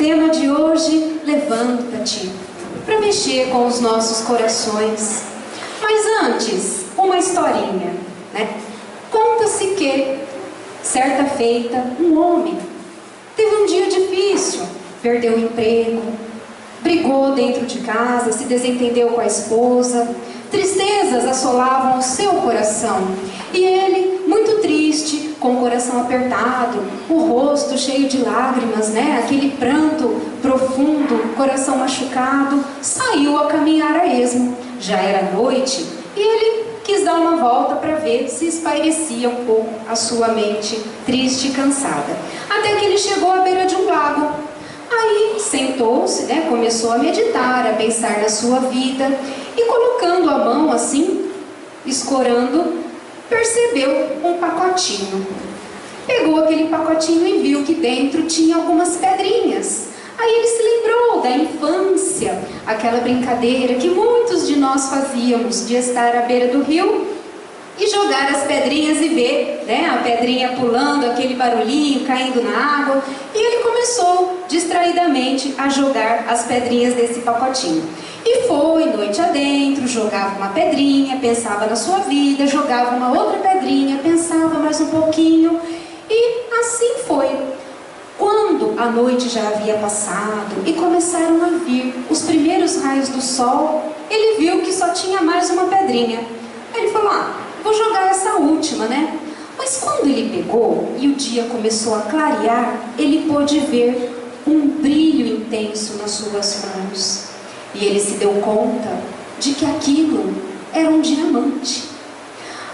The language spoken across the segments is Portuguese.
tema de hoje, levanta-te, para mexer com os nossos corações. Mas antes, uma historinha, né? Conta-se que, certa feita, um homem teve um dia difícil, perdeu o emprego, brigou dentro de casa, se desentendeu com a esposa, tristezas assolavam o seu coração, e ele, muito triste, com o coração apertado, o rosto cheio de lágrimas, né? Aquele pranto profundo, coração machucado, saiu a caminhar a esmo. Já era noite e ele quis dar uma volta para ver se espairecia um pouco a sua mente triste e cansada. Até que ele chegou à beira de um lago. Aí sentou-se, né? Começou a meditar, a pensar na sua vida e colocando a mão assim, escorando, percebeu um pacotinho. Pegou aquele pacotinho e viu que dentro tinha algumas pedrinhas. Aí ele se lembrou da infância, aquela brincadeira que muitos de nós fazíamos, de estar à beira do rio e jogar as pedrinhas e ver, né, a pedrinha pulando, aquele barulhinho caindo na água. E ele começou distraidamente a jogar as pedrinhas desse pacotinho. E foi noite adentro, jogava uma pedrinha, pensava na sua vida, jogava uma outra pedrinha, pensava mais um pouquinho, e assim foi. Quando a noite já havia passado e começaram a vir os primeiros raios do sol, ele viu que só tinha mais uma pedrinha. Aí ele falou, vou jogar essa última, né? Mas quando ele pegou e o dia começou a clarear, ele pôde ver um brilho intenso nas suas mãos. E ele se deu conta de que aquilo era um diamante.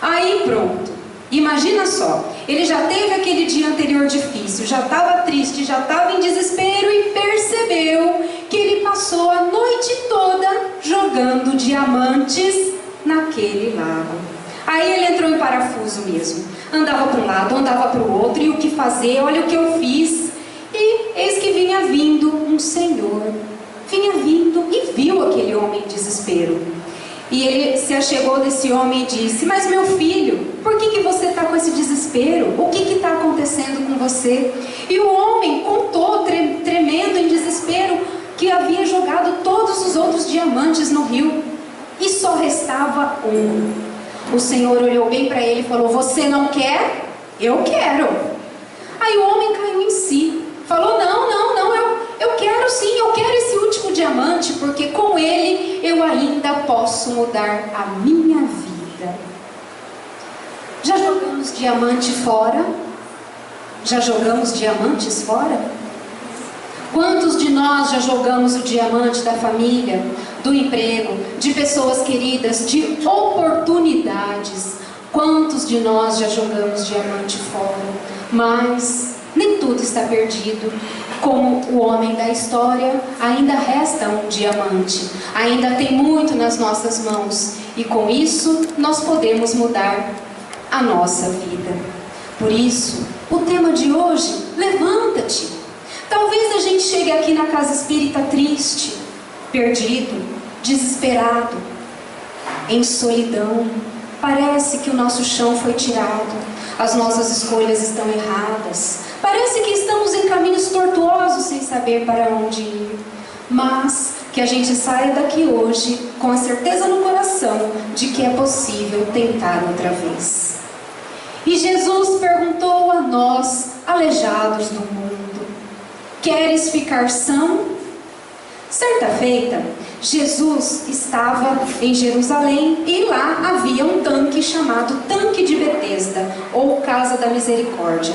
Aí pronto, imagina só, ele já teve aquele dia anterior difícil, já estava triste, já estava em desespero e percebeu que ele passou a noite toda jogando diamantes naquele lago. Aí ele entrou em parafuso mesmo, andava para um lado, andava para o outro, e o que fazer? Olha o que eu fiz. E eis que vinha vindo um senhor, vinha vindo e viu aquele homem em desespero. E ele se achegou desse homem e disse, mas meu filho, por que você está com esse desespero? O que está acontecendo com você? E o homem contou, tremendo em desespero, que havia jogado todos os outros diamantes no rio e só restava um. O Senhor olhou bem para ele e falou, você não quer? Eu quero. Aí o homem caiu em si, falou, não, eu quero sim, eu quero esse último diamante, porque com ele eu ainda posso mudar a minha vida. Já jogamos diamante fora? Já jogamos diamantes fora? Quantos de nós já jogamos o diamante da família, do emprego, de pessoas queridas, de oportunidades? Quantos de nós já jogamos diamante fora? Mas nem tudo está perdido. Como o homem da história, ainda resta um diamante, ainda tem muito nas nossas mãos, e com isso nós podemos mudar a nossa vida. Por isso, o tema de hoje, levanta-te. Talvez a gente chegue aqui na casa espírita triste, perdido, desesperado, em solidão. Parece que o nosso chão foi tirado, as nossas escolhas estão erradas. Parece que estamos em caminhos tortuosos sem saber para onde ir. Mas que a gente saia daqui hoje com a certeza no coração de que é possível tentar outra vez. E Jesus perguntou a nós, aleijados do mundo, queres ficar são? Certa feita, Jesus estava em Jerusalém e lá havia um tanque chamado Tanque de Betesda, ou Casa da Misericórdia.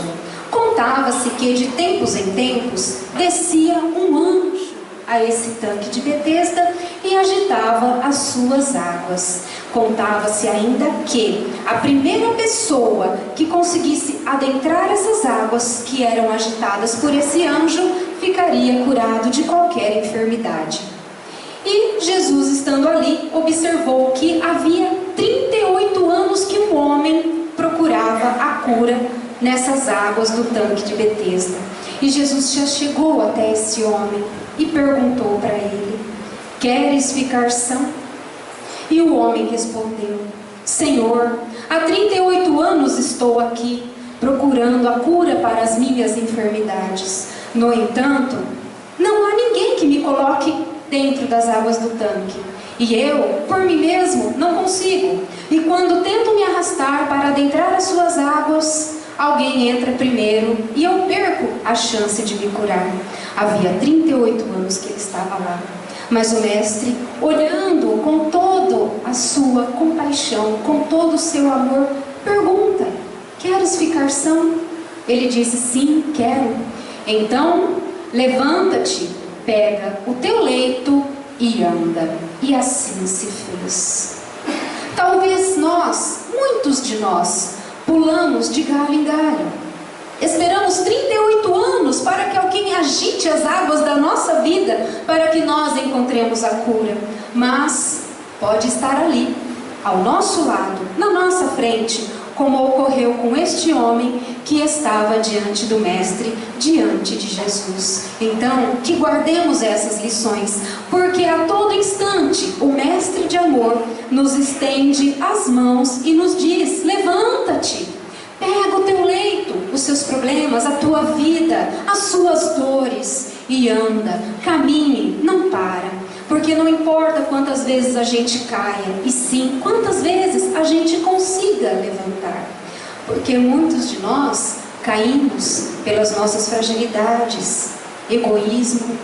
Contava-se que de tempos em tempos descia um anjo a esse tanque de Betesda e agitava as suas águas. Contava-se ainda que a primeira pessoa que conseguisse adentrar essas águas que eram agitadas por esse anjo ficaria curado de qualquer enfermidade. E Jesus, estando ali, observou que havia 38 anos que um homem procurava a cura nessas águas do tanque de Betesda. E Jesus já chegou até esse homem e perguntou para ele, queres ficar são? E o homem respondeu, Senhor, há 38 anos estou aqui, procurando a cura para as minhas enfermidades. No entanto, não que me coloque dentro das águas do tanque. E eu, por mim mesmo, não consigo. E quando tento me arrastar para adentrar as suas águas, alguém entra primeiro e eu perco a chance de me curar. Havia 38 anos que ele estava lá. Mas o mestre, olhando com toda a sua compaixão, com todo o seu amor, pergunta: queres ficar são? Ele disse: sim, quero. Então, levanta-te, pega o teu leito e anda. E assim se fez. Talvez nós, muitos de nós, pulamos de galho em galho. Esperamos 38 anos para que alguém agite as águas da nossa vida, para que nós encontremos a cura. Mas pode estar ali, ao nosso lado, na nossa frente, como ocorreu com este homem que estava diante do Mestre, diante de Jesus. Então, que guardemos essas lições, porque a todo instante o Mestre de amor nos estende as mãos e nos diz: levanta-te, pega o teu leito, os seus problemas, a tua vida, as suas dores e anda, caminhe, não para. Porque não importa quantas vezes a gente caia, e sim quantas vezes a gente consiga levantar. Porque muitos de nós caímos pelas nossas fragilidades, egoísmo,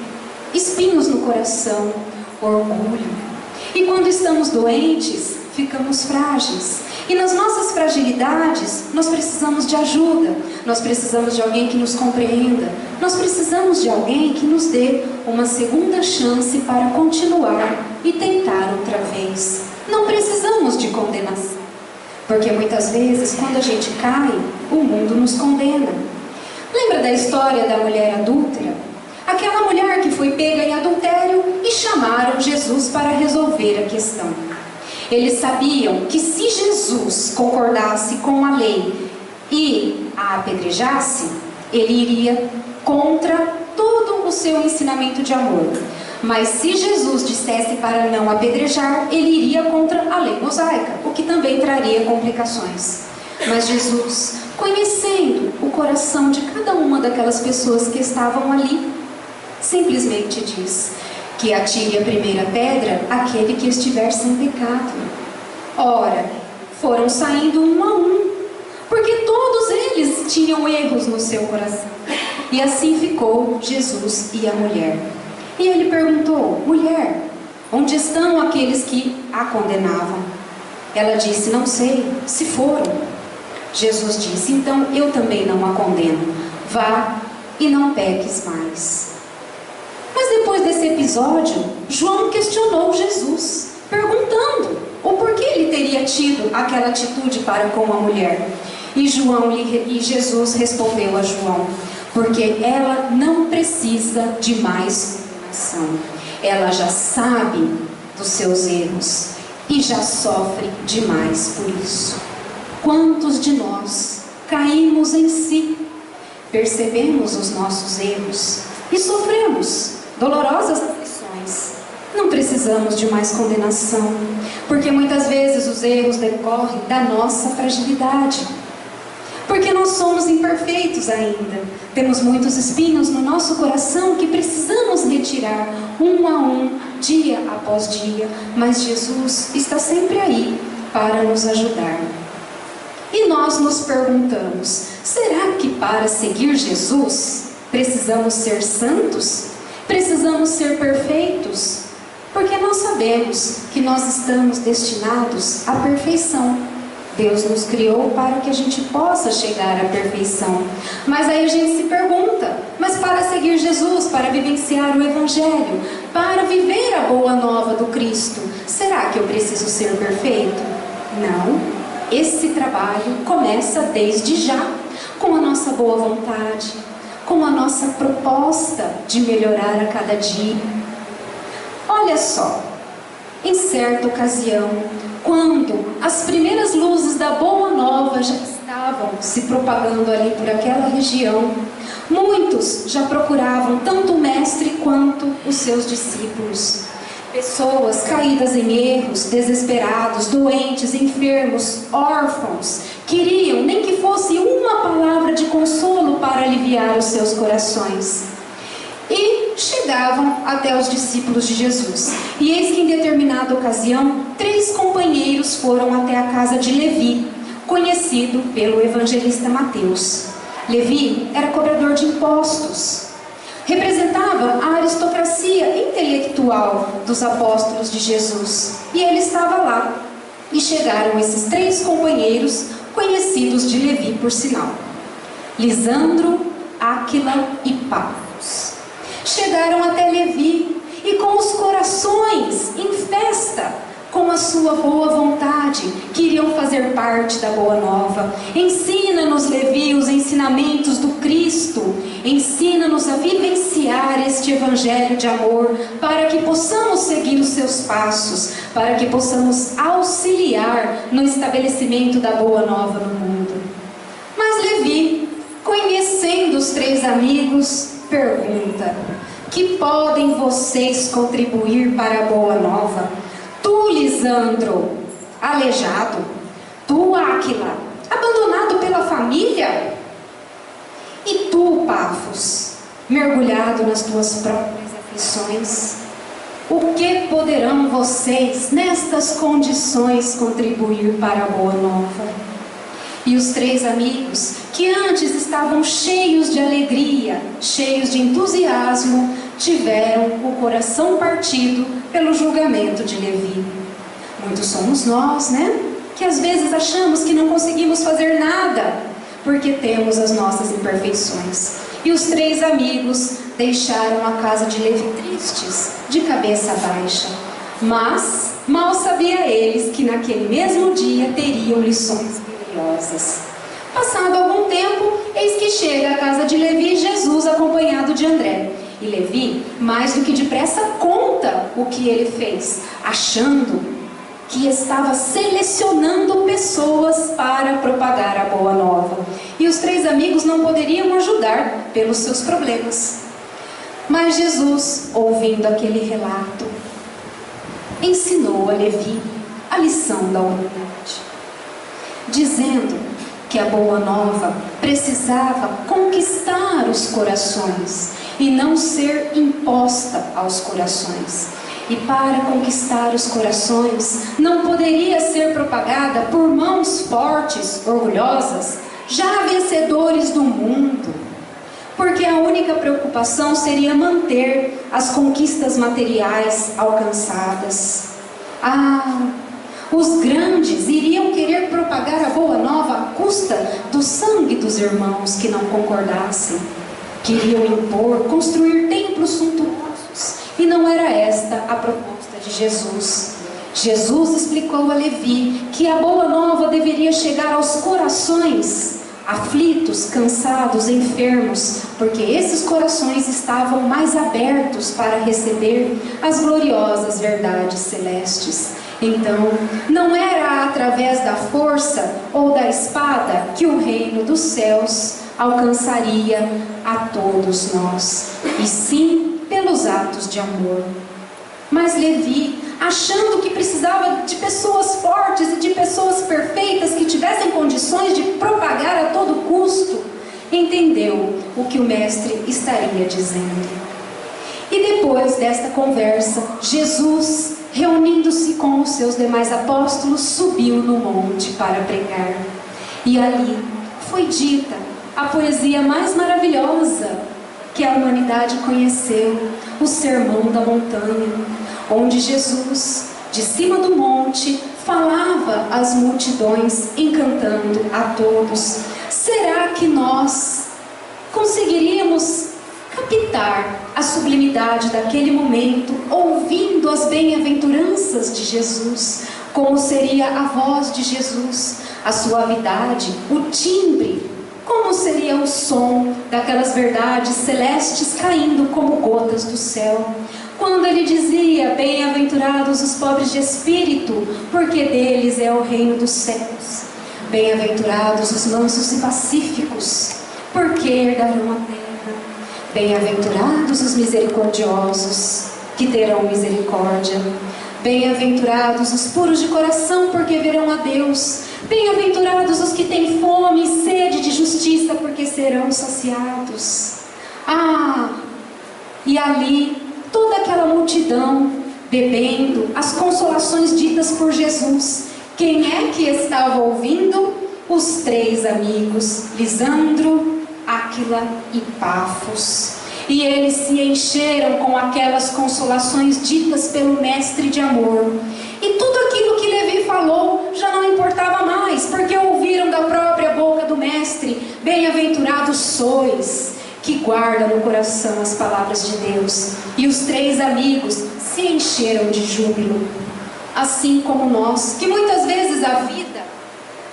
espinhos no coração, orgulho. E quando estamos doentes, ficamos frágeis. E nas nossas fragilidades, nós precisamos de ajuda, nós precisamos de alguém que nos compreenda, nós precisamos de alguém que nos dê uma segunda chance para continuar e tentar outra vez. Não precisamos de condenação, porque muitas vezes, quando a gente cai, o mundo nos condena. Lembra da história da mulher adúltera? Aquela mulher que foi pega em adultério e chamaram Jesus para resolver a questão. Eles sabiam que se Jesus concordasse com a lei e a apedrejasse, ele iria contra todo o seu ensinamento de amor. Mas se Jesus dissesse para não apedrejar, ele iria contra a lei mosaica, o que também traria complicações. Mas Jesus, conhecendo o coração de cada uma daquelas pessoas que estavam ali, simplesmente diz: que atire a primeira pedra aquele que estiver sem pecado. Ora, foram saindo um a um, porque todos eles tinham erros no seu coração. E assim ficou Jesus e a mulher. E ele perguntou: mulher, onde estão aqueles que a condenavam? Ela disse: não sei, se foram. Jesus disse: então eu também não a condeno. Vá e não peques mais. Mas depois desse episódio, João questionou Jesus, perguntando o porquê ele teria tido aquela atitude para com a mulher. E Jesus respondeu a João: porque ela não precisa de mais condenação. Ela já sabe dos seus erros e já sofre demais por isso. Quantos de nós caímos em si, percebemos os nossos erros e sofremos dolorosas aflições? Não precisamos de mais condenação, porque muitas vezes os erros decorrem da nossa fragilidade. Porque nós somos imperfeitos ainda. Temos muitos espinhos no nosso coração que precisamos retirar um a um, dia após dia. Mas Jesus está sempre aí para nos ajudar. E nós nos perguntamos: será que para seguir Jesus precisamos ser santos? Precisamos ser perfeitos? Porque nós sabemos que nós estamos destinados à perfeição. Deus nos criou para que a gente possa chegar à perfeição. Mas aí a gente se pergunta: mas para seguir Jesus, para vivenciar o Evangelho, para viver a boa nova do Cristo, será que eu preciso ser perfeito? Não. Esse trabalho começa desde já, com a nossa boa vontade, com a nossa proposta de melhorar a cada dia. Olha só, em certa ocasião, quando as primeiras luzes da Boa Nova já estavam se propagando ali por aquela região, muitos já procuravam tanto o Mestre quanto os seus discípulos. Pessoas caídas em erros, desesperados, doentes, enfermos, órfãos, queriam nem que fosse uma palavra de consolo para aliviar os seus corações. E chegavam até os discípulos de Jesus. E eis que em determinada ocasião, 3 companheiros foram até a casa de Levi, conhecido pelo evangelista Mateus. Levi era cobrador de impostos. Representava a aristocracia intelectual dos apóstolos de Jesus. E ele estava lá. E chegaram esses 3 companheiros, conhecidos de Levi por sinal: Lisandro, Áquila e Pafos. Chegaram até Levi e com os corações em festa, com a sua boa vontade, queriam fazer parte da Boa Nova. Ensina-nos, Levi, os ensinamentos do Cristo. Ensina-nos a vivenciar este evangelho de amor, para que possamos seguir os seus passos, para que possamos auxiliar no estabelecimento da Boa Nova no mundo. Mas Levi, conhecendo os 3 amigos, pergunta: que podem vocês contribuir para a Boa Nova? Tu, Lisandro, aleijado. Tu, Áquila, abandonado pela família. E tu, Pafos, mergulhado nas tuas próprias aflições. O que poderão vocês, nestas condições, contribuir para a Boa Nova? E os 3 amigos, que antes estavam cheios de alegria, cheios de entusiasmo, tiveram o coração partido pelo julgamento de Levi. Muitos somos nós, né? Que às vezes achamos que não conseguimos fazer nada, porque temos as nossas imperfeições. E os 3 amigos deixaram a casa de Levi tristes, de cabeça baixa. Mas mal sabia eles que naquele mesmo dia teriam lições gloriosas. Passado algum tempo, eis que chega à casa de Levi Jesus acompanhado de André. E Levi, mais do que depressa, conta o que ele fez, achando que estava selecionando pessoas para propagar a Boa Nova. E os 3 amigos não poderiam ajudar pelos seus problemas. Mas Jesus, ouvindo aquele relato, ensinou a Levi a lição da humildade, dizendo que a Boa Nova precisava conquistar os corações e não ser imposta aos corações. E para conquistar os corações, não poderia ser propagada por mãos fortes, orgulhosas, já vencedores do mundo, porque a única preocupação seria manter as conquistas materiais alcançadas. Os grandes iriam querer propagar a Boa Nova à custa do sangue dos irmãos que não concordassem. Queriam impor, construir templos suntuosos. E não era esta a proposta de Jesus. Jesus explicou a Levi que a Boa Nova deveria chegar aos corações aflitos, cansados, enfermos, porque esses corações estavam mais abertos para receber as gloriosas verdades celestes. Então, não era através da força ou da espada que o reino dos céus alcançaria a todos nós, e sim pelos atos de amor. Mas Levi, achando que precisava de pessoas fortes e de pessoas perfeitas que tivessem condições de propagar a todo custo, entendeu o que o mestre estaria dizendo. E depois desta conversa, Jesus, reunindo-se com os seus demais apóstolos, subiu no monte para pregar. E ali foi dita a poesia mais maravilhosa que a humanidade conheceu, o Sermão da Montanha, onde Jesus, de cima do monte, falava às multidões, encantando a todos. Será que nós conseguiríamos captar a sublimidade daquele momento, ouvindo as bem-aventuranças de Jesus? Como seria a voz de Jesus, a suavidade, o timbre? Como seria o som daquelas verdades celestes caindo como gotas do céu? Quando ele dizia: bem-aventurados os pobres de espírito, porque deles é o reino dos céus. Bem-aventurados os mansos e pacíficos, porque herdarão a terra. Bem-aventurados os misericordiosos, que terão misericórdia. Bem-aventurados os puros de coração, porque verão a Deus. Bem-aventurados os que têm fome e sede de justiça, porque serão saciados. E ali, toda aquela multidão bebendo as consolações ditas por Jesus. Quem é que estava ouvindo? Os 3 amigos, Lisandro, Áquila e Pafos. E eles se encheram com aquelas consolações ditas pelo mestre de amor. E tudo aquilo que Levi falou já não importava mais, porque ouviram da própria boca do mestre: bem-aventurados sois, que guardam no coração as palavras de Deus. E os 3 amigos se encheram de júbilo. Assim como nós, que muitas vezes a vida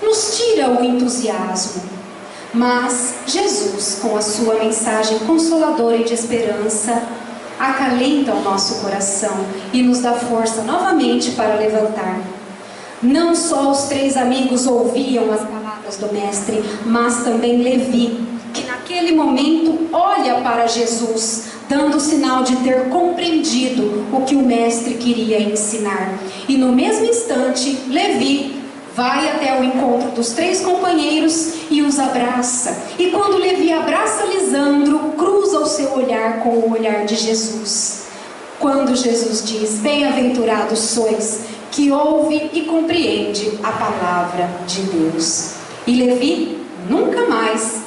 nos tira o entusiasmo, mas Jesus, com a sua mensagem consoladora e de esperança, acalenta o nosso coração e nos dá força novamente para levantar. Não só os 3 amigos ouviam as palavras do mestre, mas também Levi, que naquele momento olha para Jesus, dando sinal de ter compreendido o que o mestre queria ensinar. E no mesmo instante, Levi vai até o encontro dos 3 companheiros e os abraça. E quando Levi abraça Lisandro, cruza o seu olhar com o olhar de Jesus. Quando Jesus diz: bem-aventurados sois, que ouve e compreende a palavra de Deus. E Levi nunca mais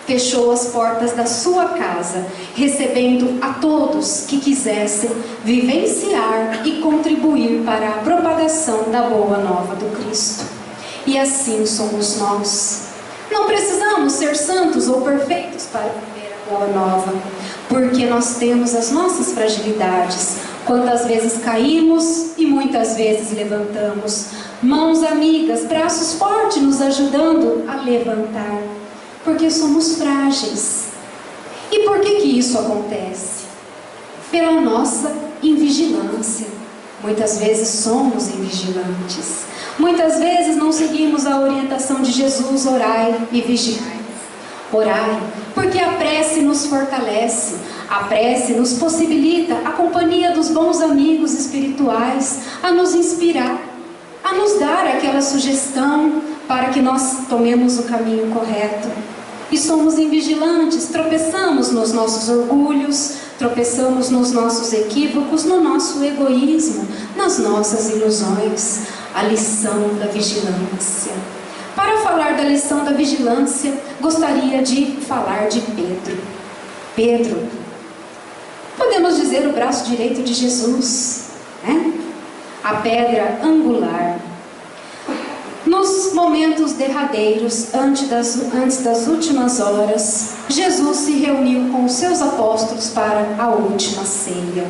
fechou as portas da sua casa, recebendo a todos que quisessem vivenciar e contribuir para a propagação da boa nova do Cristo. E assim somos nós. Não precisamos ser santos ou perfeitos para viver a boa nova, porque nós temos as nossas fragilidades. Quantas vezes caímos e muitas vezes levantamos. Mãos amigas, braços fortes nos ajudando a levantar. Porque somos frágeis. E por que isso acontece? Pela nossa invigilância. Muitas vezes somos invigilantes. Muitas vezes não seguimos a orientação de Jesus: orai e vigiai. Orai, porque a prece nos fortalece. A prece nos possibilita a companhia dos bons amigos espirituais, a nos inspirar, a nos dar aquela sugestão para que nós tomemos o caminho correto. E somos invigilantes, tropeçamos nos nossos orgulhos, tropeçamos nos nossos equívocos, no nosso egoísmo, nas nossas ilusões. A lição da vigilância. Para falar da lição da vigilância, gostaria de falar de Pedro. Pedro, podemos dizer o braço direito de Jesus, né? A pedra angular. Nos momentos derradeiros, antes das últimas horas, Jesus se reuniu com os seus apóstolos para a última ceia.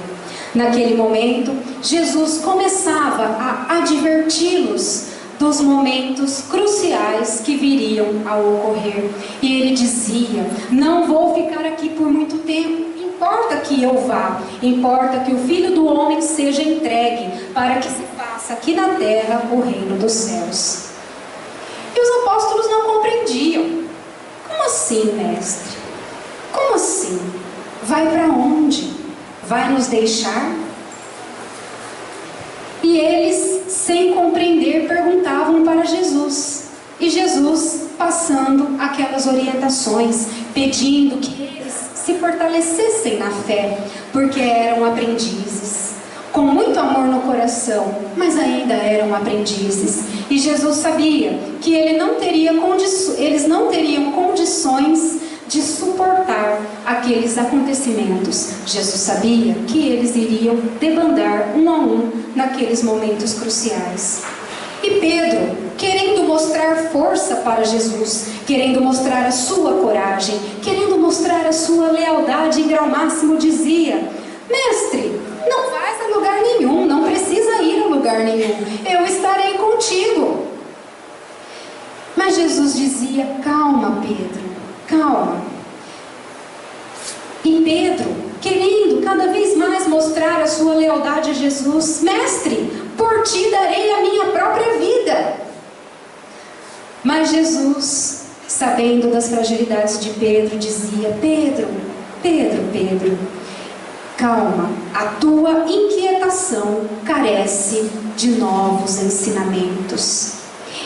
Naquele momento, Jesus começava a adverti-los dos momentos cruciais que viriam a ocorrer. E ele dizia: não vou ficar aqui por muito tempo. Importa que eu vá, importa que o Filho do Homem seja entregue, para que se faça aqui na terra o reino dos céus. E os apóstolos não compreendiam. Como assim, mestre? Como assim? Vai para onde? Vai nos deixar? E eles, sem compreender, perguntavam para Jesus. E Jesus, passando aquelas orientações, pedindo que eles se fortalecessem na fé, porque eram aprendizes, com muito amor no coração, mas ainda eram aprendizes. E Jesus sabia que eles não teriam condições de suportar aqueles acontecimentos. Jesus sabia que eles iriam debandar um a um naqueles momentos cruciais. E Pedro, querendo mostrar força para Jesus, querendo mostrar a sua coragem, querendo mostrar a sua lealdade em grau máximo, dizia: mestre, não vais a lugar nenhum, não precisa ir a lugar nenhum, eu estarei contigo. Mas Jesus dizia: calma, Pedro, calma. E Pedro, querendo cada vez mais mostrar a sua lealdade a Jesus: mestre, por ti darei a minha própria vida. Mas Jesus, sabendo das fragilidades de Pedro, dizia: Pedro, calma, a tua inquietação carece de novos ensinamentos.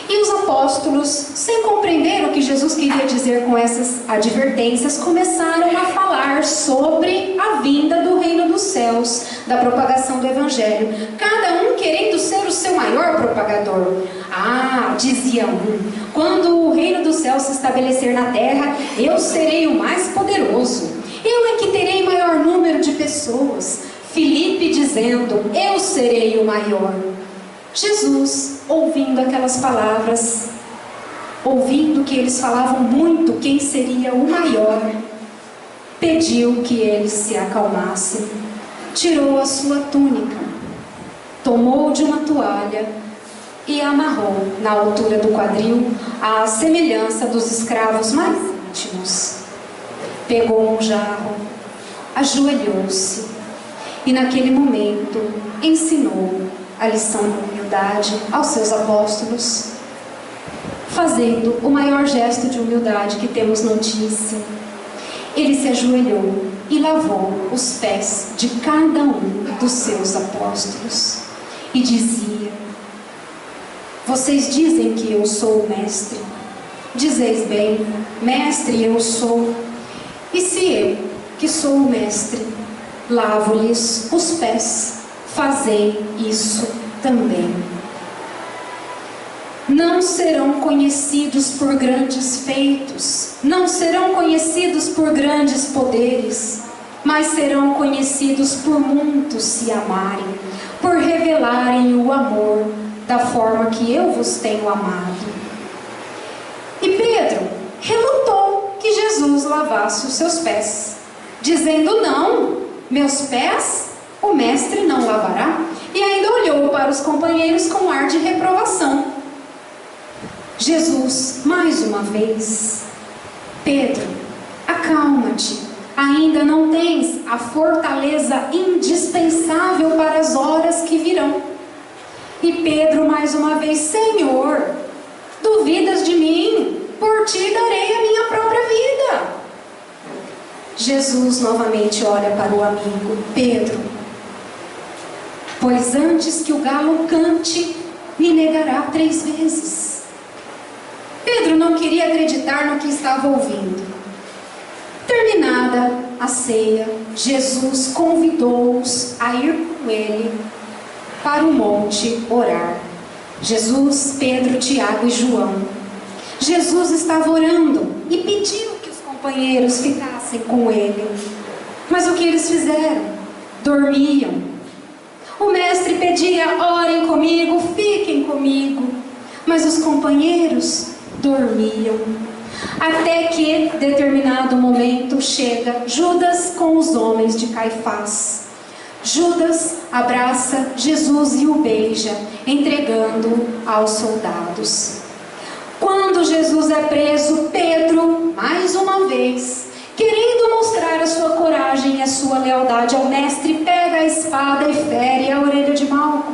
E os apóstolos, sem compreender o que Jesus queria dizer com essas advertências, começaram a falar sobre a vinda do reino dos céus, da propagação do evangelho, cada um querendo ser o seu maior propagador. Ah, dizia um, quando o reino dos céus se estabelecer na terra, eu serei o mais poderoso, eu é que terei maior número de pessoas. Filipe dizendo, eu serei o maior. Jesus, ouvindo aquelas palavras, ouvindo que eles falavam muito quem seria o maior, pediu que eles se acalmassem. Tirou a sua túnica, tomou de uma toalha e amarrou na altura do quadril, à semelhança dos escravos mais íntimos. Pegou um jarro, ajoelhou-se e naquele momento ensinou a lição de humildade aos seus apóstolos, fazendo o maior gesto de humildade que temos notícia. Ele se ajoelhou e lavou os pés de cada um dos seus apóstolos e dizia: vocês dizem que eu sou o mestre. Dizeis bem, mestre eu sou. E se eu, que sou o mestre, lavo-lhes os pés, fazei isso também. Não serão conhecidos por grandes feitos, não serão conhecidos por grandes poderes, mas serão conhecidos por muitos se amarem, por revelarem o amor da forma que eu vos tenho amado. E Pedro relutou que Jesus lavasse os seus pés, dizendo: não, meus pés o mestre não lavará. E ainda olhou para os companheiros com ar de reprovação. Jesus, mais uma vez: Pedro, acalma-te, ainda não tens a fortaleza indispensável para as horas que virão. E Pedro mais uma vez: Senhor, duvidas de mim? Por ti darei a minha própria vida. Jesus novamente olha para o amigo: Pedro, pois antes que o galo cante, me negará 3 vezes. Pedro não queria acreditar no que estava ouvindo. Terminada a ceia, Jesus convidou-os a ir com ele para o monte orar. Jesus, Pedro, Tiago e João. Jesus estava orando e pediu que os companheiros ficassem com ele. Mas o que eles fizeram? Dormiam. O mestre pedia: orem comigo, fiquem comigo. Mas os companheiros dormiam. Até que, em determinado momento, chega Judas com os homens de Caifás. Judas abraça Jesus e o beija, entregando-o aos soldados. Quando Jesus é preso, Pedro, mais uma vez, querendo mostrar a sua coragem e a sua lealdade ao mestre, pega a espada e fere a orelha de Malco,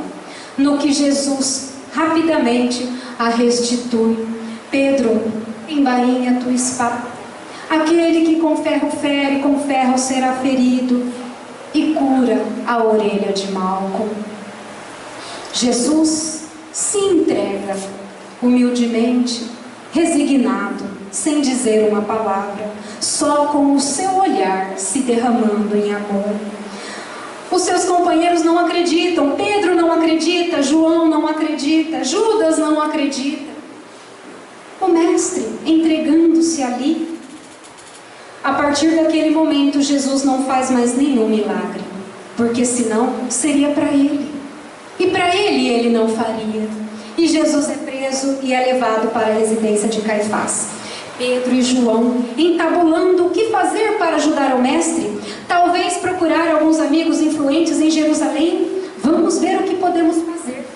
no que Jesus rapidamente a restitui. Pedro, embainha a tua espada. Aquele que com ferro fere, com ferro será ferido, e cura a orelha de Malco. Jesus se entrega humildemente, resignado, sem dizer uma palavra, só com o seu olhar se derramando em amor. Os seus companheiros não acreditam, Pedro não acredita, João não acredita, Judas não acredita. O mestre entregando-se ali. A partir daquele momento, Jesus não faz mais nenhum milagre, porque senão seria para ele, e para ele não faria. E Jesus é preso e é levado para a residência de Caifás. Pedro e João entabulando o que fazer para ajudar o mestre, talvez procurar alguns amigos influentes em Jerusalém. Vamos ver o que podemos fazer.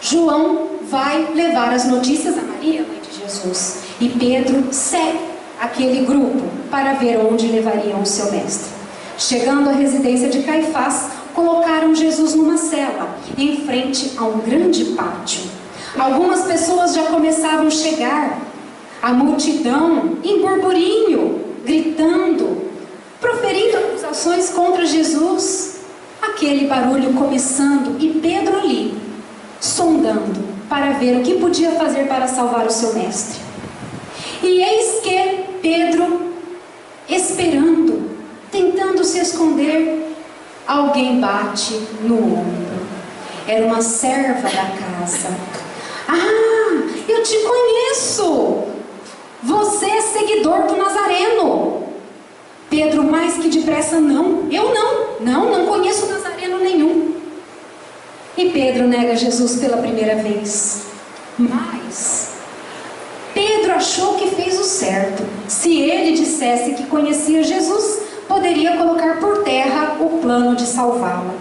João vai levar as notícias a Maria, mãe de Jesus, e Pedro segue aquele grupo para ver onde levariam o seu mestre. Chegando à residência de Caifás, colocaram Jesus numa cela, em frente a um grande pátio. Algumas pessoas já começavam a chegar, a multidão em burburinho, gritando, proferindo acusações contra Jesus. Aquele barulho começando e Pedro ali, sondando para ver o que podia fazer para salvar o seu mestre. bate no ombro. Era uma serva da casa. Ah, eu te conheço! Você é seguidor do Nazareno. Pedro, mais que depressa, não. Eu não conheço Nazareno nenhum. E Pedro nega Jesus pela primeira vez. Mas Pedro achou que fez o certo. Se ele dissesse que conhecia Jesus, poderia colocar por terra o plano de salvá-la.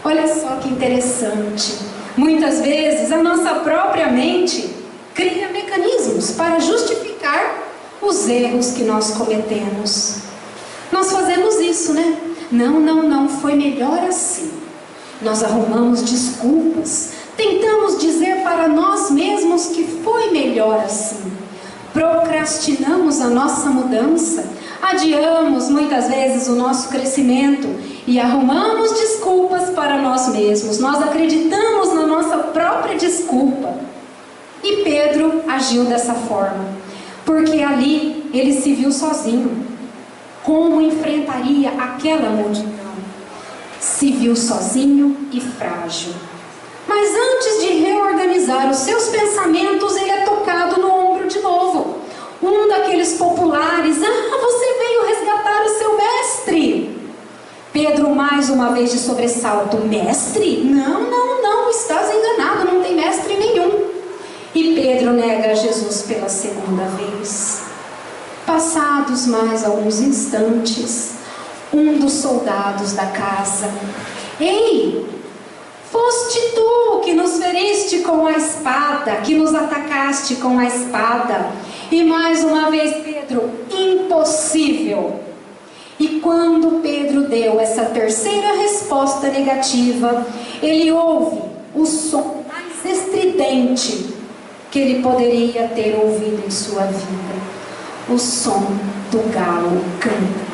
Olha só que interessante. Muitas vezes a nossa própria mente cria mecanismos para justificar os erros que nós cometemos. Nós fazemos isso, né? Não, foi melhor assim. Nós arrumamos desculpas, tentamos dizer para nós mesmos que foi melhor assim. Procrastinamos a nossa mudança, adiamos muitas vezes o nosso crescimento e arrumamos desculpas para nós mesmos. Nós acreditamos na nossa própria desculpa. E Pedro agiu dessa forma, porque ali ele se viu sozinho. Como enfrentaria aquela multidão? Se viu sozinho e frágil. Mas antes de reorganizar os seus pensamentos, ele é tocado no ombro de novo. Um daqueles populares: você veio resgatar o seu mestre. Pedro, mais uma vez de sobressalto: mestre? Não, estás enganado, não tem mestre nenhum. E Pedro nega Jesus pela segunda vez. Passados mais alguns instantes, um dos soldados da casa: ei, foste tu que nos feriste com a espada, que nos atacaste com a espada. E mais uma vez Pedro: impossível. E quando Pedro deu essa terceira resposta negativa, ele ouve o som mais estridente que ele poderia ter ouvido em sua vida: o som do galo canta.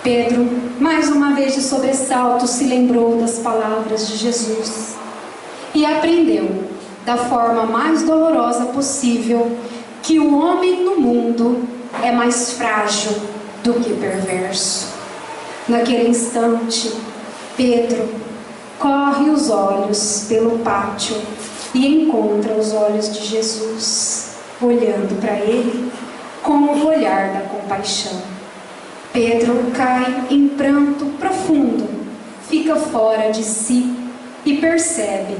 Pedro, mais uma vez de sobressalto, se lembrou das palavras de Jesus e aprendeu, da forma mais dolorosa possível, que o homem no mundo é mais frágil do que perverso. Naquele instante, Pedro corre os olhos pelo pátio e encontra os olhos de Jesus, olhando para ele com o olhar da compaixão. Pedro cai em pranto profundo, fica fora de si e percebe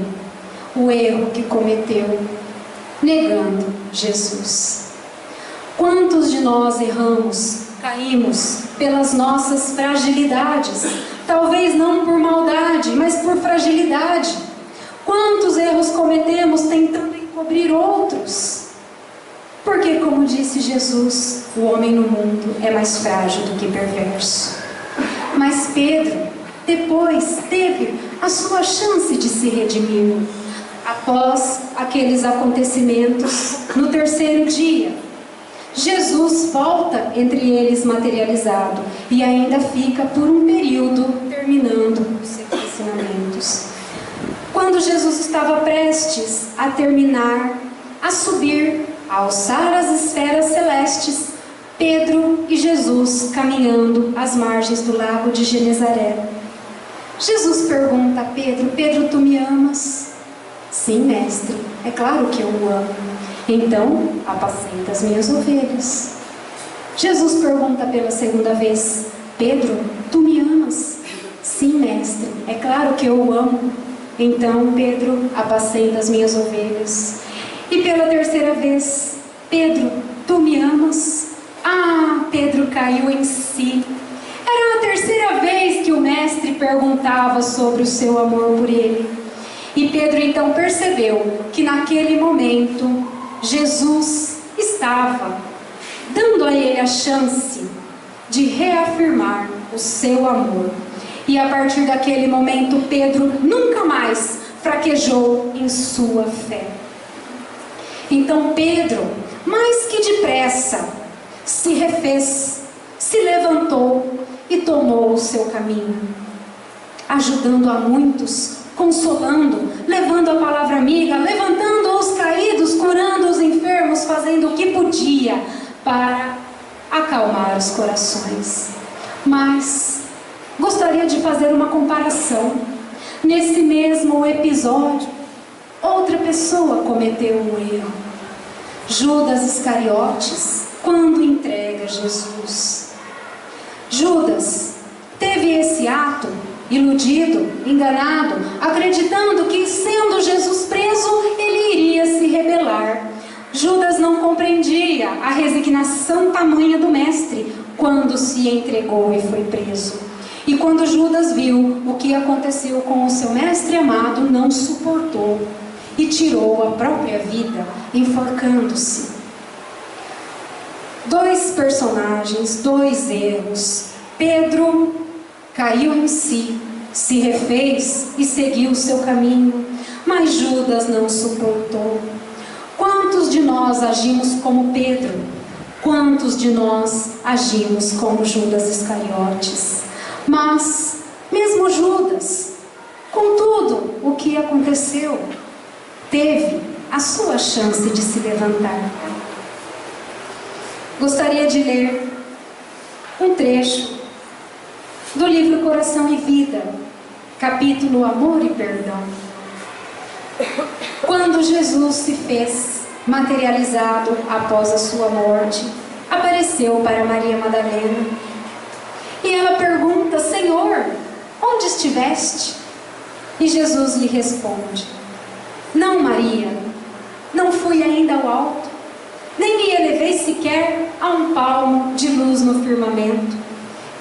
o erro que cometeu, negando Jesus. Quantos de nós erramos, caímos pelas nossas fragilidades? Talvez não por maldade, mas por fragilidade. Quantos erros cometemos tentando encobrir outros? Porque, como disse Jesus, o homem no mundo é mais frágil do que perverso. Mas Pedro, depois, teve a sua chance de se redimir. Após aqueles acontecimentos, no terceiro dia, Jesus volta entre eles materializado e ainda fica por um período terminando os seus ensinamentos. Quando Jesus estava prestes a terminar, a subir, a alçar as esferas celestes, Pedro e Jesus caminhando às margens do lago de Genezaré. Jesus pergunta a Pedro: Pedro, tu me amas? Sim, mestre, é claro que eu o amo. Então, apacenta as minhas ovelhas. Jesus pergunta pela segunda vez: Pedro, tu me amas? Sim, mestre, é claro que eu o amo. Então, Pedro, apacenta as minhas ovelhas. E pela terceira vez: Pedro, tu me amas? Ah, Pedro caiu em si. Era a terceira vez que o mestre perguntava sobre o seu amor por ele. E Pedro então percebeu que naquele momento Jesus estava dando a ele a chance de reafirmar o seu amor. E a partir daquele momento Pedro nunca mais fraquejou em sua fé. Então Pedro, mais que depressa, se refez, se levantou e tomou o seu caminho, ajudando a muitos, consolando, levando a palavra amiga, levantando os caídos, curando os enfermos, fazendo o que podia para acalmar os corações. Mas Gostaria de fazer uma comparação. Nesse mesmo episódio, outra pessoa cometeu um erro. Judas Iscariotes, quando entrega Jesus. Judas teve esse ato, iludido, enganado, acreditando que, sendo Jesus preso, ele iria se rebelar. Judas não compreendia a resignação tamanha do mestre quando se entregou e foi preso. E quando Judas viu o que aconteceu com o seu mestre amado, não suportou e tirou a própria vida, enforcando-se. Dois personagens, dois erros. Pedro caiu em si, se refez e seguiu o seu caminho, mas Judas não suportou. Quantos de nós agimos como Pedro? Quantos de nós agimos como Judas Iscariotes? Mas, mesmo Judas, com tudo o que aconteceu, teve a sua chance de se levantar. Gostaria de ler um trecho do livro Coração e Vida, capítulo Amor e Perdão. Quando Jesus se fez materializado após a sua morte, apareceu para Maria Madalena. E ela pergunta: Senhor, onde estiveste? E Jesus lhe responde: Não, Maria, não fui ainda ao alto, nem me elevei sequer a um palmo de luz no firmamento.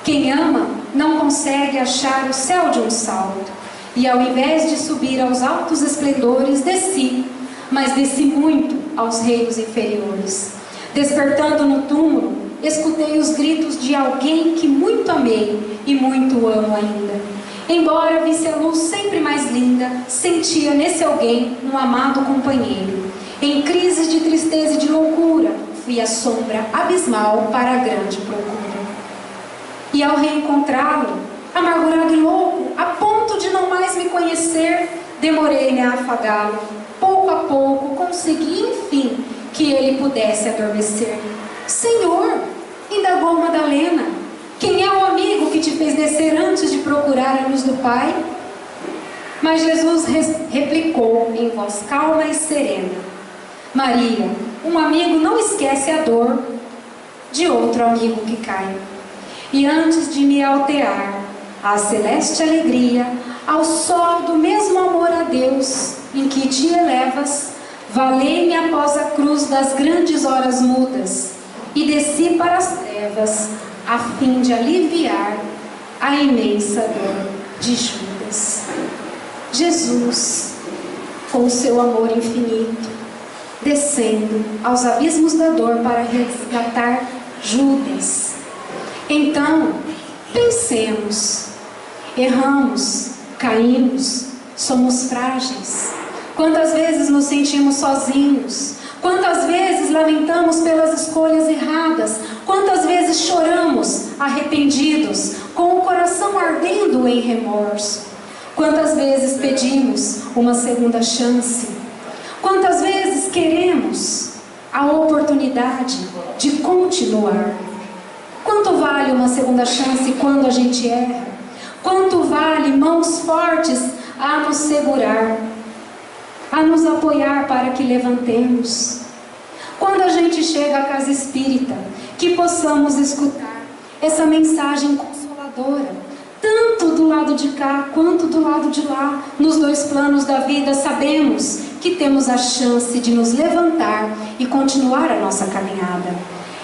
Quem ama não consegue achar o céu de um salto, e ao invés de subir aos altos esplendores, desci, mas desci muito aos reinos inferiores. Despertando no túmulo, escutei os gritos de alguém que muito amei e muito amo ainda. Embora visse a luz sempre mais linda, sentia nesse alguém um amado companheiro. Em crises de tristeza e de loucura, fui a sombra abismal para a grande procura. E ao reencontrá-lo, amargurado e louco, a ponto de não mais me conhecer, demorei-me a afagá-lo. Pouco a pouco, consegui, enfim, que ele pudesse adormecer. Senhor, indagou Madalena, quem é o amigo que te fez descer antes de procurar a luz do Pai? Mas Jesus replicou em voz calma e serena: Maria, um amigo não esquece a dor de outro amigo que cai. E antes de me altear à celeste alegria, ao sol do mesmo amor a Deus em que te elevas, valei-me após a cruz das grandes horas mudas e desci para as trevas a fim de aliviar a imensa dor de Judas. Jesus, com o seu amor infinito, descendo aos abismos da dor para resgatar Judas. Então, pensemos: erramos, caímos, somos frágeis. Quantas vezes nos sentimos sozinhos? Quantas vezes lamentamos pelas escolhas erradas? Quantas vezes choramos, arrependidos, com o coração ardendo em remorso? Quantas vezes pedimos uma segunda chance? Quantas vezes queremos a oportunidade de continuar? Quanto vale uma segunda chance quando a gente erra? Quanto vale mãos fortes a nos segurar, a nos apoiar para que levantemos? Quando a gente chega à casa espírita, que possamos escutar essa mensagem consoladora, tanto do lado de cá quanto do lado de lá, nos dois planos da vida. Sabemos que temos a chance de nos levantar e continuar a nossa caminhada.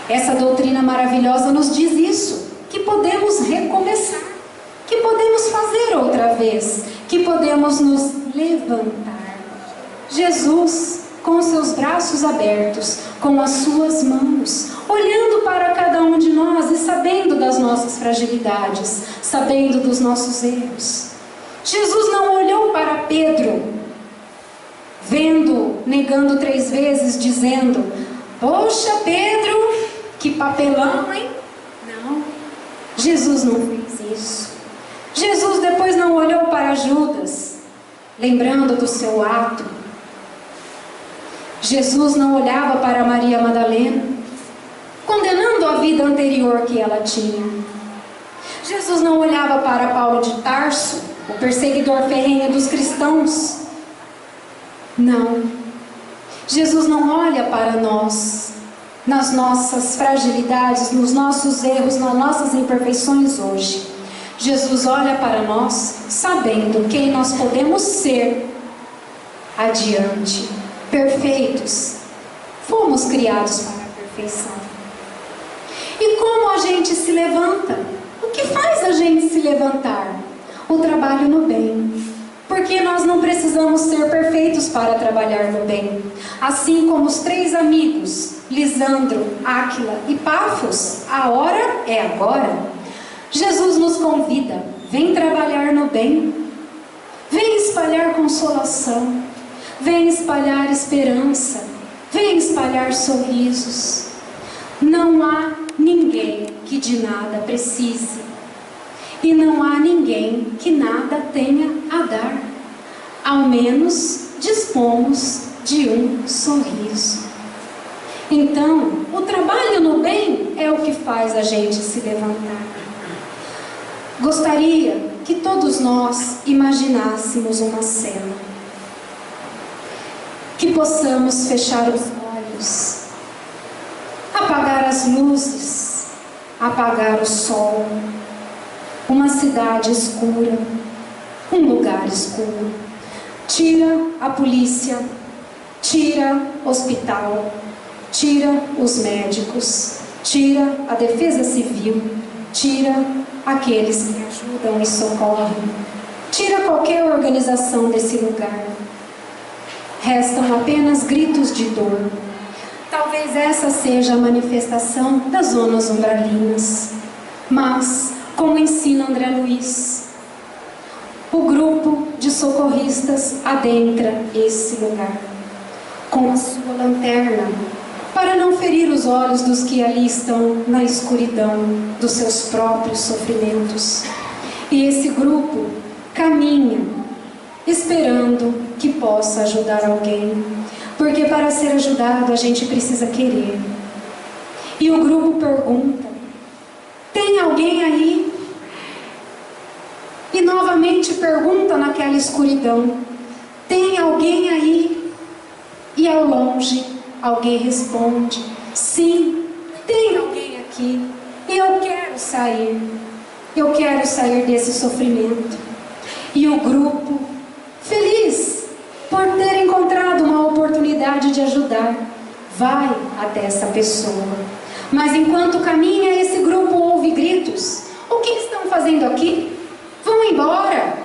Essa doutrina maravilhosa nos diz isso, que podemos recomeçar, que podemos fazer outra vez, que podemos nos levantar. Jesus, com seus braços abertos, com as suas mãos, olhando para cada um de nós e sabendo das nossas fragilidades, sabendo dos nossos erros. Jesus não olhou para Pedro, vendo, negando 3 vezes, dizendo: poxa, Pedro, que papelão, hein? Não, Jesus não fez isso. Jesus depois não olhou para Judas, lembrando do seu ato. Jesus não olhava para Maria Madalena, condenando a vida anterior que ela tinha. Jesus não olhava para Paulo de Tarso, o perseguidor ferrenho dos cristãos. Não. Jesus não olha para nós, nas nossas fragilidades, nos nossos erros, nas nossas imperfeições hoje. Jesus olha para nós sabendo quem nós podemos ser adiante, perfeitos. Fomos criados para a perfeição. E como a gente se levanta? O que faz a gente se levantar? O trabalho no bem. Porque nós não precisamos ser perfeitos para trabalhar no bem. Assim como os 3 amigos, Lisandro, Áquila e Pafos, a hora é agora. Jesus nos convida, vem trabalhar no bem. Vem espalhar consolação. Vem espalhar esperança. Vem espalhar sorrisos. Não há ninguém que de nada precise. E não há ninguém que nada tenha a dar. Ao menos dispomos de um sorriso. Então, o trabalho no bem é o que faz a gente se levantar. Gostaria que todos nós imaginássemos uma cena. Que possamos fechar os olhos, apagar as luzes, apagar o sol. Uma cidade escura, um lugar escuro. Tira a polícia, tira o hospital, tira os médicos, tira a defesa civil, tira aqueles que ajudam e socorrem, tira qualquer organização desse lugar. Restam apenas gritos de dor. Talvez essa seja a manifestação das zonas umbralinas. Mas, como ensina André Luiz, o grupo de socorristas adentra esse lugar com a sua lanterna para não ferir os olhos dos que ali estão na escuridão dos seus próprios sofrimentos. E esse grupo caminha esperando que possa ajudar alguém, porque para ser ajudado a gente precisa querer. E o grupo pergunta: tem alguém aí? E novamente pergunta naquela escuridão: tem alguém aí? E ao longe alguém responde: sim, tem alguém aqui. E eu quero sair. Eu quero sair desse sofrimento. E o grupo, feliz por ter encontrado uma oportunidade de ajudar, vai até essa pessoa. Mas enquanto caminha, esse grupo ouve gritos: o que estão fazendo aqui? Vão embora!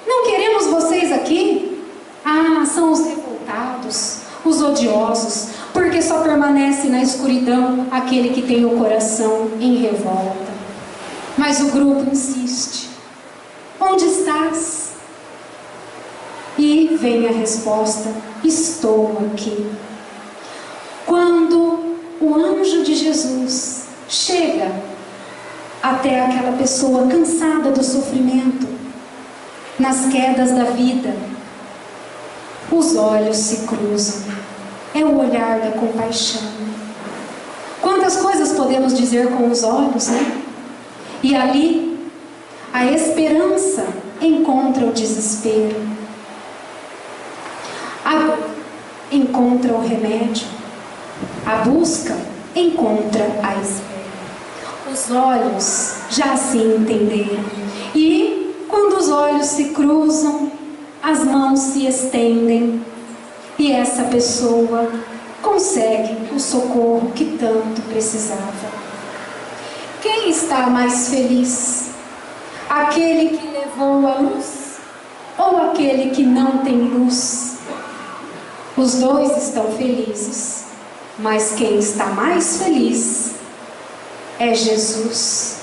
Não queremos vocês aqui! Ah, são os revoltados, os odiosos, porque só permanece na escuridão aquele que tem o coração em revolta. Mas o grupo insiste: onde estás? E vem a resposta: estou aqui. Quando o anjo de Jesus chega até aquela pessoa cansada do sofrimento, nas quedas da vida, os olhos se cruzam. É o olhar da compaixão. Quantas coisas podemos dizer com os olhos, né? E ali, a esperança encontra o desespero. A dor encontra o remédio. A busca encontra a espera. Os olhos já se entenderam. E quando os olhos se cruzam, as mãos se estendem. E essa pessoa consegue o socorro que tanto precisava. Quem está mais feliz? Aquele que levou a luz ou aquele que não tem luz? Os dois estão felizes, mas quem está mais feliz é Jesus,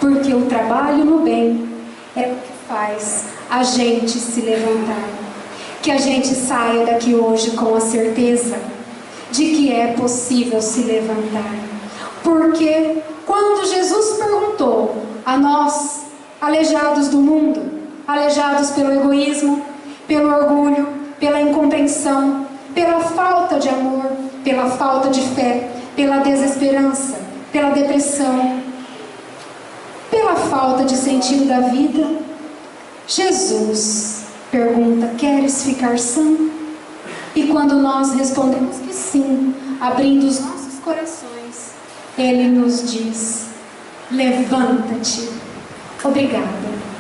porque o trabalho no bem é o que faz a gente se levantar. Que a gente saia daqui hoje com a certeza de que é possível se levantar. Porque quando Jesus perguntou a nós, aleijados do mundo, aleijados pelo egoísmo, pelo orgulho, pela incompreensão, pela falta de amor, pela falta de fé, pela desesperança, pela depressão, pela falta de sentido da vida, Jesus pergunta: queres ficar sã? E quando nós respondemos que sim, abrindo os nossos corações, Ele nos diz: levanta-te. Obrigada.